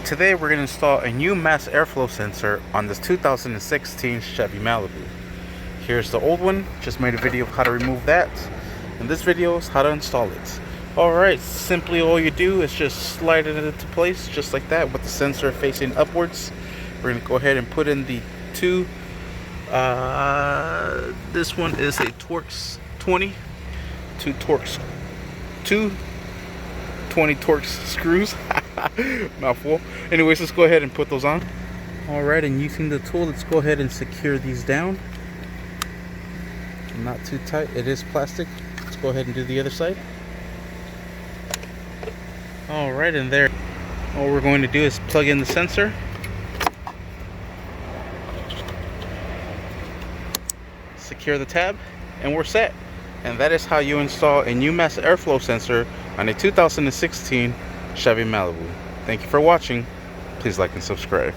Today we're going to install a new mass airflow sensor on this 2016 Chevy Malibu. Here's the old one, just made a video of how to remove that, and this video is how to install it. Alright, simply all you do is just slide it into place just like that with the sensor facing upwards. We're going to go ahead and put in the two, this one is a Torx 20, two 20 Torx screws. Mouthful. Anyways, let's go ahead and put those on. Alright, and using the tool, let's go ahead and secure these down. Not too tight, it is plastic. Let's go ahead and do the other side. Alright, and there, all we're going to do is plug in the sensor. Secure the tab, and we're set. And that is how you install a new mass airflow sensor on a 2016 Chevy Malibu. Thank you for watching. Please like and subscribe.